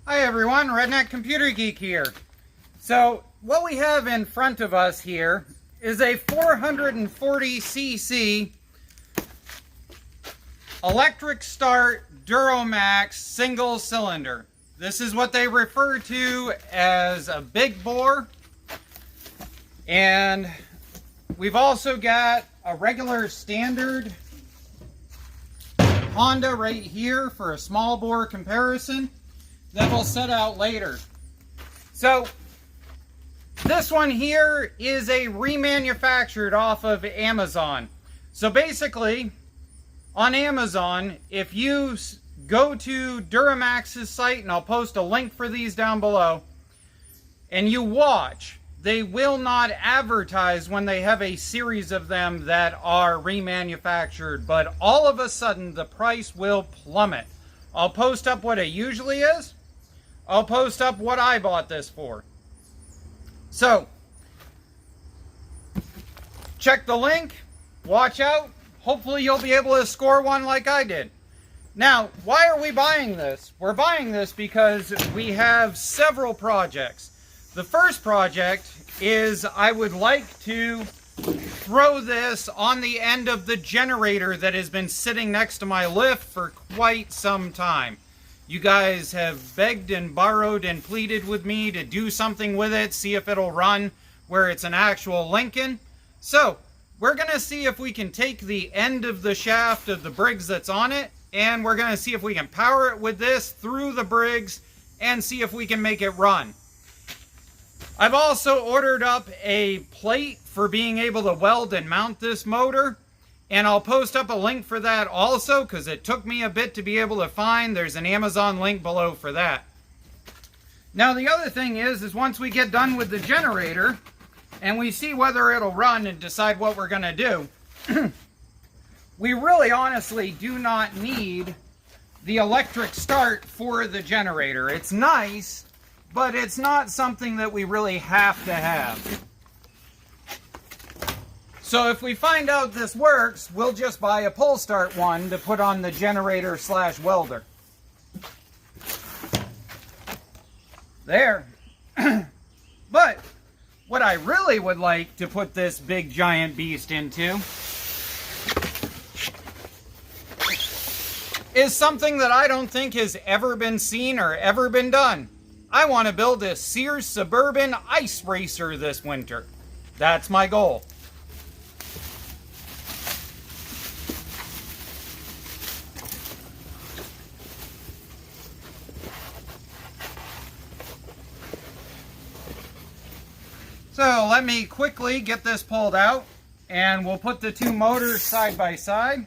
Hi everyone, Redneck Computer Geek here. So what we have in front of us here is a 440cc electric start DuroMax single cylinder. This is what they refer to as a big bore. And we've also got a regular standard Honda right here for a small bore comparison that we'll set out later. So this one here is a remanufactured off of Amazon. So basically on Amazon, if you go to DuroMax's site, and I'll post a link for these down below, and you watch, they will not advertise when they have a series of them that are remanufactured, but all of a sudden the price will plummet. I'll post up what it usually is. I'll post up what I bought this for. So, check the link, watch out. Hopefully you'll be able to score one like I did. Now, why are we buying this? We're buying this because we have several projects. The first project is I would like to throw this on the end of the generator that has been sitting next to my lift for quite some time. You guys have begged and borrowed and pleaded with me to do something with it, see if it'll run where it's an actual Lincoln. So, we're going to see if we can take the end of the shaft of the Briggs that's on it, and we're going to see if we can power it with this through the Briggs and see if we can make it run. I've also ordered up a plate for being able to weld and mount this motor, and I'll post up a link for that also because it took me a bit to be able to find. There's an Amazon link below for that. Now the other thing is once we get done with the generator and we see whether it'll run and decide what we're going to do, we really honestly do not need the electric start for the generator. It's nice, but it's not something that we really have to have. So if we find out this works, we'll just buy a pull start one to put on the generator slash welder. There. But what I really would like to put this big giant beast into is something that I don't think has ever been seen or ever been done. I want to build a Sears Suburban ice racer this winter. That's my goal. So let me quickly get this pulled out, and we'll put the two motors side by side.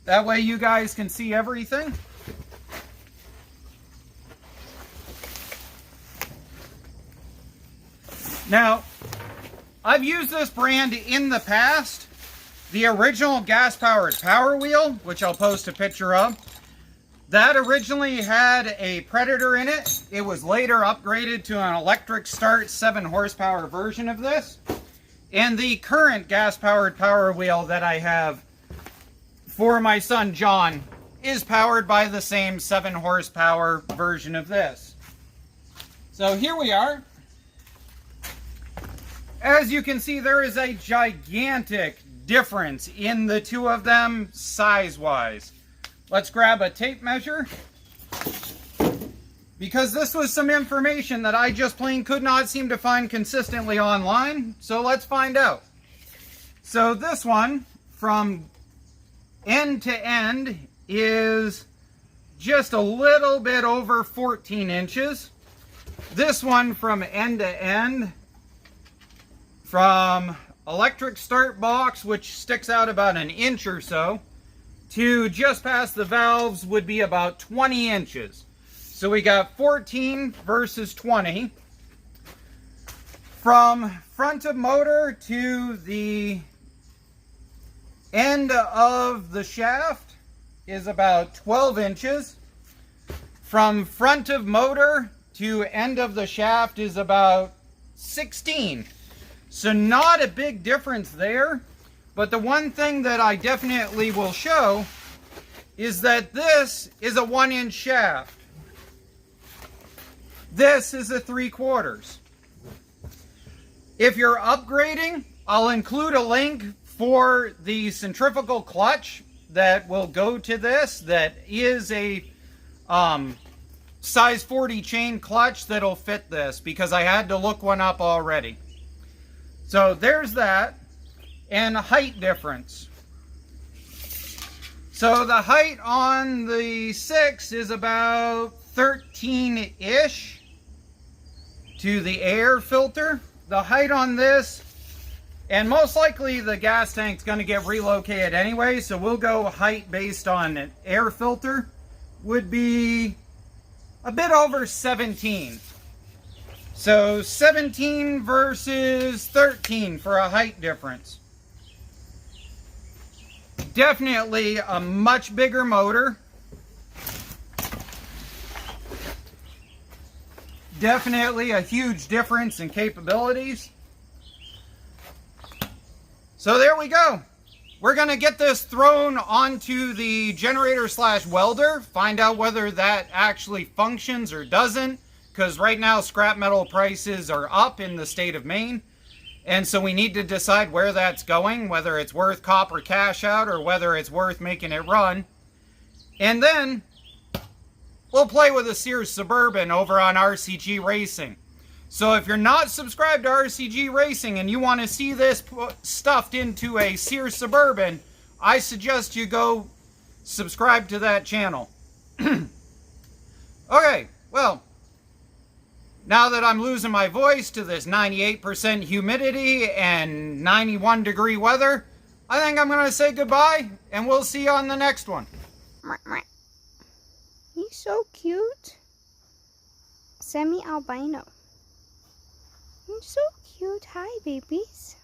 That way you guys can see everything. Now, I've used this brand in the past. The original gas-powered Power Wheel, which I'll post a picture of, that originally had a Predator in it. It was later upgraded to an electric start 7 horsepower version of this. And the current gas-powered Power Wheel that I have for my son John is powered by the same 7 horsepower version of this. So here we are. As you can see, there is a gigantic difference in the two of them size-wise. Let's grab a tape measure, because this was some information that I just plain could not seem to find consistently online. So let's find out. So this one from end to end is just a little bit over 14 inches. This one from end to end, from electric start box, which sticks out about an inch or so, to just past the valves would be about 20 inches. So we got 14 versus 20. From front of motor to the end of the shaft is about 12 inches. From front of motor to end of the shaft is about 16. So not a big difference there. But the one thing that I definitely will show is that this is a 1-inch shaft. This is a 3/4. If you're upgrading, I'll include a link for the centrifugal clutch that will go to this. That is a size 40 chain clutch that'll fit this, because I had to look one up already. So there's that. And height difference. So the height on the 6 is about 13-ish to the air filter. The height on this, and most likely the gas tank's going to get relocated anyway, so we'll go height based on an air filter, would be a bit over 17. So 17 versus 13 for a height difference. Definitely a much bigger motor. Definitely a huge difference in capabilities. So there we go. We're going to get this thrown onto the generator / welder, find out whether that actually functions or doesn't, because right now scrap metal prices are up in the state of Maine. And so we need to decide where that's going, whether it's worth copper cash out or whether it's worth making it run. And then we'll play with a Sears Suburban over on RCG Racing. So if you're not subscribed to RCG Racing and you want to see this stuffed into a Sears Suburban, I suggest you go subscribe to that channel. Okay, well, now that I'm losing my voice to this 98% humidity and 91-degree weather, I think I'm going to say goodbye, and we'll see you on the next one. He's so cute. Semi-albino. He's so cute. Hi, babies.